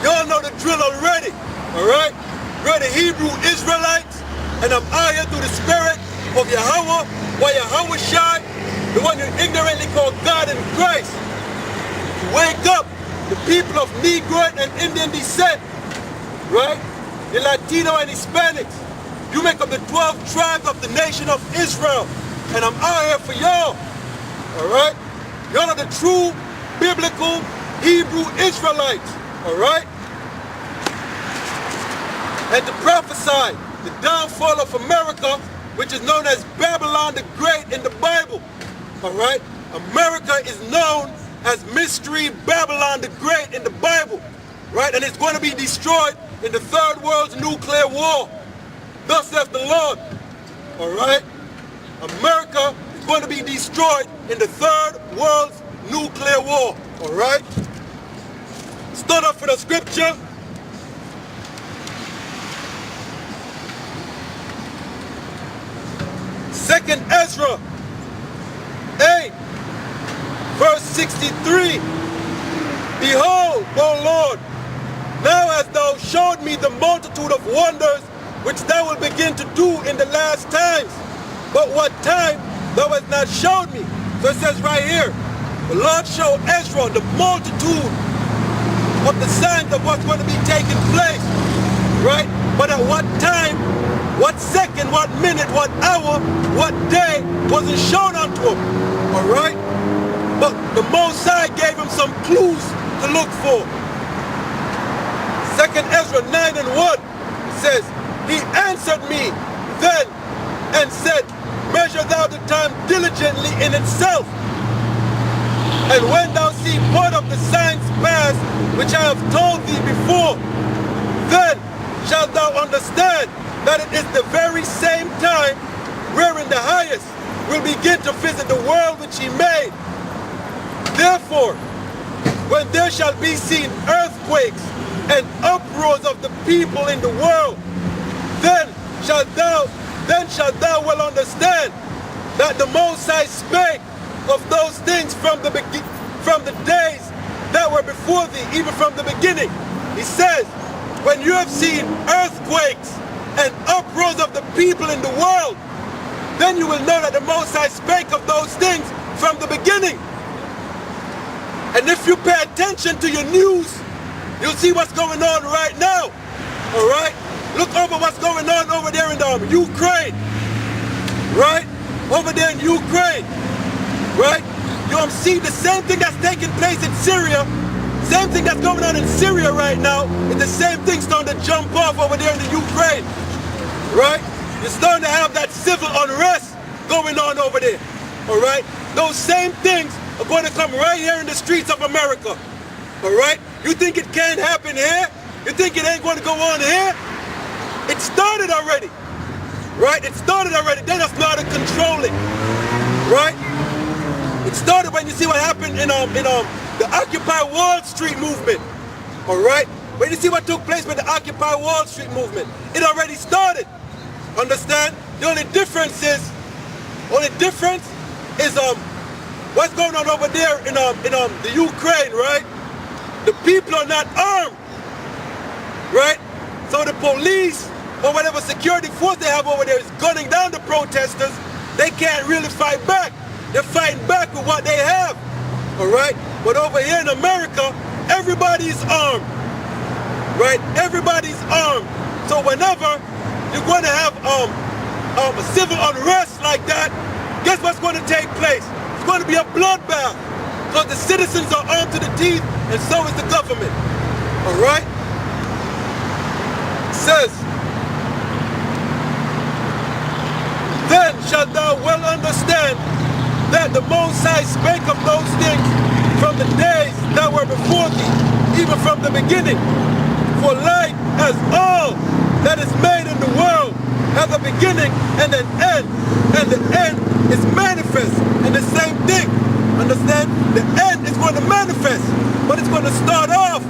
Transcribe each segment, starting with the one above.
Y'all know the drill already, all right? We're the Hebrew Israelites, and I'm out here through the spirit of Yahweh, or Yahweh Shai, the one you ignorantly call God in Christ. To wake up the people of Negro and Indian descent, right? The Latino and Hispanics. You make up the 12 tribes of the nation of Israel, and I'm out here for y'all, all right? Y'all are the true biblical Hebrew Israelites, all right? And to prophesy the downfall of America, which is known as Babylon the Great in the Bible, all right? America is known as Mystery Babylon the Great in the Bible, right? And it's going to be destroyed in the Third World's nuclear war. Thus saith the Lord, all right? America is going to be destroyed in the Third World's nuclear war, all right? Start off with a scripture. Second Ezra 8, verse 63. Behold, O Lord, now hast thou showed me the multitude of wonders which thou wilt begin to do in the last times. But what time thou hast not showed me. So it says right here, the Lord showed Ezra the multitude of the signs of what's going to be taking place, right? But at what time, what second, what minute, what hour, what day wasn't shown unto him, all right? But the Most High gave him some clues to look for. Second Ezra 9 and 1 says, he answered me then and said, measure thou the time diligently in itself. And when thou see part of the signs pass, which I have told thee before, then shalt thou understand that it is the very same time wherein the highest will begin to visit the world which he made. Therefore, when there shall be seen earthquakes and uproars of the people in the world, then shalt thou well understand that the Most High spake of those things from the days that were before thee, even from the beginning. He says, when you have seen earthquakes and uproars of the people in the world, then you will know that the Most High spake of those things from the beginning. And if you pay attention to your news, you'll see what's going on right now, all right? Look over what's going on over there in Ukraine, right? Over there in Ukraine, right? You'll see the same thing that's taking place in Syria, same thing that's going on in Syria right now, is the same thing starting to jump off over there in the Ukraine, right? You're starting to have that civil unrest going on over there, all right? Those same things are going to come right here in the streets of America, all right? You think it can't happen here? You think it ain't going to go on here? It started already, right? It started already. They just know how to control it, right? It started when you see what happened in the Occupy Wall Street movement, all right? When you see what took place with the Occupy Wall Street movement, it already started. Understand? The only difference is what's going on over there in the Ukraine, right? The people are not armed, right? So the police or whatever security force they have over there is gunning down the protesters. They can't really fight back. They're fighting back with what they have, all right? But over here in America, everybody's armed, right? Everybody's armed. So whenever you're going to have a civil unrest like that, guess what's going to take place? It's going to be a bloodbath because the citizens are armed to the teeth and so is the government, all right? It says, then shalt thou well understand that the Most High spake of those things from the days that were before thee, even from the beginning. For light as all that is made in the world has a beginning and an end, and the end is manifest. And the same thing, understand? The end is going to manifest, but it's going to start off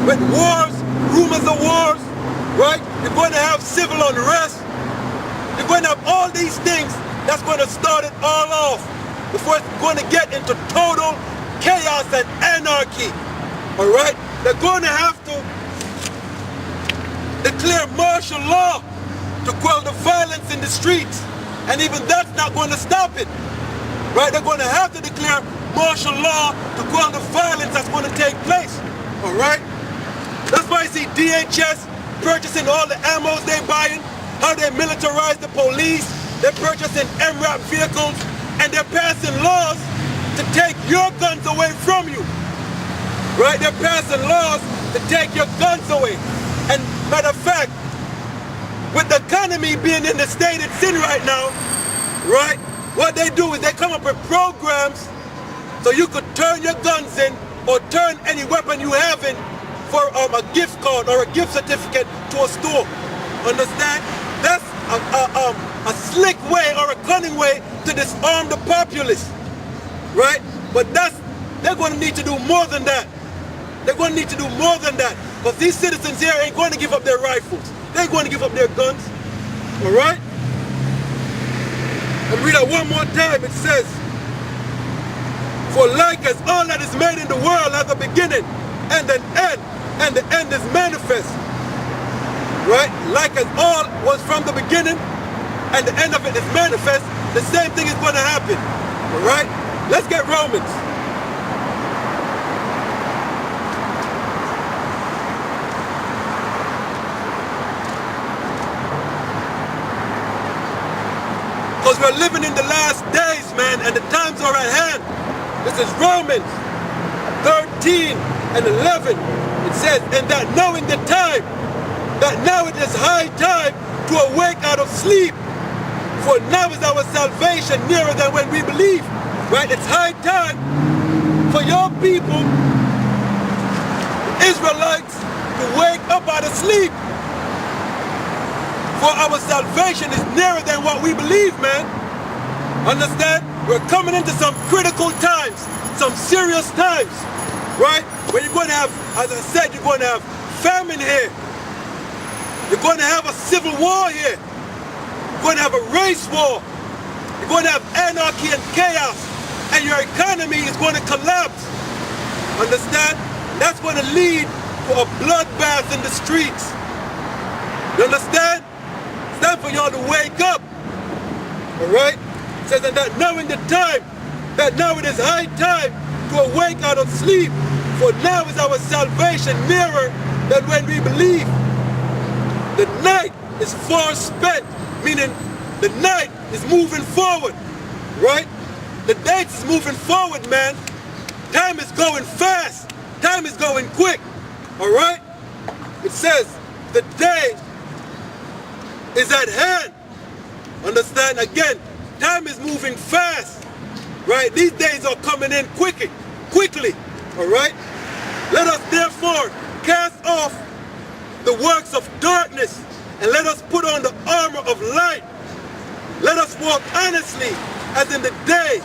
with wars, rumors of wars, right? You're going to have civil unrest. You're going to have all these things that's going to start it all off before it's going to get into total chaos and anarchy, all right? They're going to have to declare martial law to quell the violence in the streets. And even that's not going to stop it. Right? They're going to have to declare martial law to quell the violence that's going to take place. All right? That's why you see DHS purchasing all the ammos they're buying, how they militarize the police, they're purchasing MRAP vehicles, and they're passing laws to take your guns away from you. Right? They're passing laws to take your guns away. And matter of fact, with the economy being in the state it's in right now, right? What they do is they come up with programs so you could turn your guns in or turn any weapon you have in for a gift card or a gift certificate to a store. Understand? That's a slick way or a cunning way to disarm the populace, right? But they're going to need to do more than that. They're going to need to do more than that, because these citizens here ain't going to give up their rifles. They ain't going to give up their guns. All right? And read that one more time. It says, for like as all that is made in the world has a beginning and an end, and the end is manifest. Right? Like as all was from the beginning and the end of it is manifest, the same thing is going to happen. All right? Let's get Romans. Because we're living in the last days, man, and the times are at hand. This is Romans 13 and 11. It says, and that knowing the time, that now it is high time to awake out of sleep. For now is our salvation nearer than when we believe. Right? It's high time for your people, Israelites, to wake up out of sleep. For our salvation is nearer than what we believe, man. Understand? We're coming into some critical times, some serious times, right? Where you're going to have, as I said, you're going to have famine here. You're going to have a civil war here. You're going to have a race war. You're going to have anarchy and chaos. And your economy is going to collapse. Understand? That's going to lead to a bloodbath in the streets. You understand? It's time for y'all to wake up. Alright? It says that knowing the time, that now it is high time to awake out of sleep. For now is our salvation nearer than when we believe. The night is far spent, meaning the night is moving forward. Right? The day is moving forward, man. Time is going fast. Time is going quick. Alright? It says the day is at hand. Understand? Again, time is moving fast. Right? These days are coming in quickly. Alright? Let us therefore cast off the works of darkness and let us put on the armor of light. Let us walk honestly as in the day,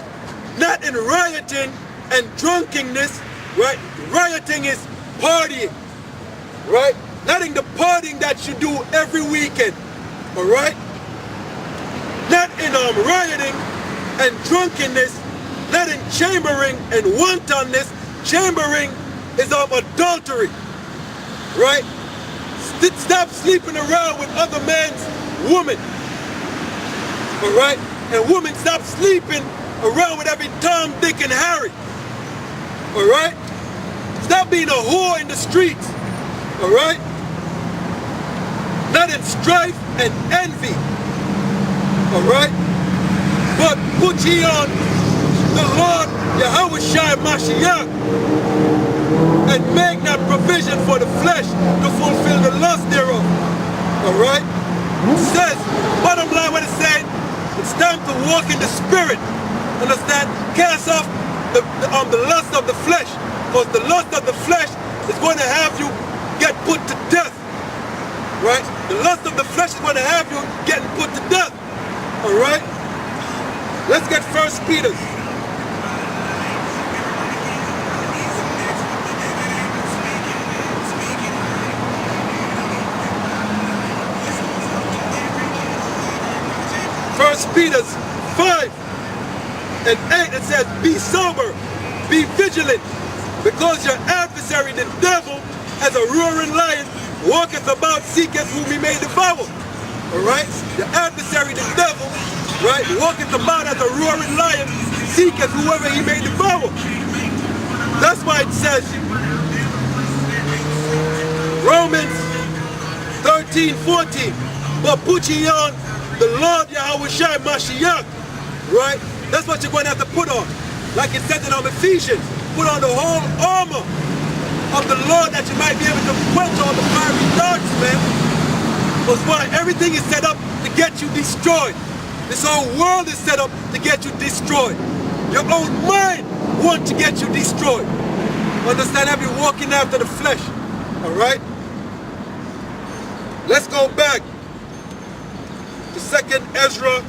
not in rioting and drunkenness. Right? Rioting is partying. Right? Not in the partying that you do every weekend. Alright? Not in rioting and drunkenness, not in chambering and wantonness. Chambering is adultery. Right? Stop sleeping around with other man's woman. Alright? And women, stop sleeping around with every Tom, Dick, and Harry. Alright? Stop being a whore in the streets. Alright? Not in strife and envy. Alright? But put ye on the Lord Yahushua Mashiach, and make not provision for the flesh to fulfill the lust thereof. Alright? It says, bottom line what it's saying, it's time to walk in the spirit. Understand? Cast off the lust of the flesh. Because the lust of the flesh is going to have you get put to death. Right? The lust of the flesh is going to have you getting put to death. Alright? Let's get 1 Peter. First Peter 5 and 8, it says, be sober, be vigilant, because your adversary, the devil, as a roaring lion, walketh about, seeketh whom he may devour. Alright? The adversary, the devil, right, walketh about as a roaring lion, seeketh whoever he may devour. That's why it says, Romans 13:14, but put ye on the Lord Yahushua Mashiach, right? That's what you're going to have to put on. Like it says in Ephesians, put on the whole armor of the Lord that you might be able to quench all the fiery darts, man. Because why? Everything is set up to get you destroyed. This whole world is set up to get you destroyed. Your own mind wants to get you destroyed. Understand? I've been walking after the flesh. Alright? Let's go back to 2nd Ezra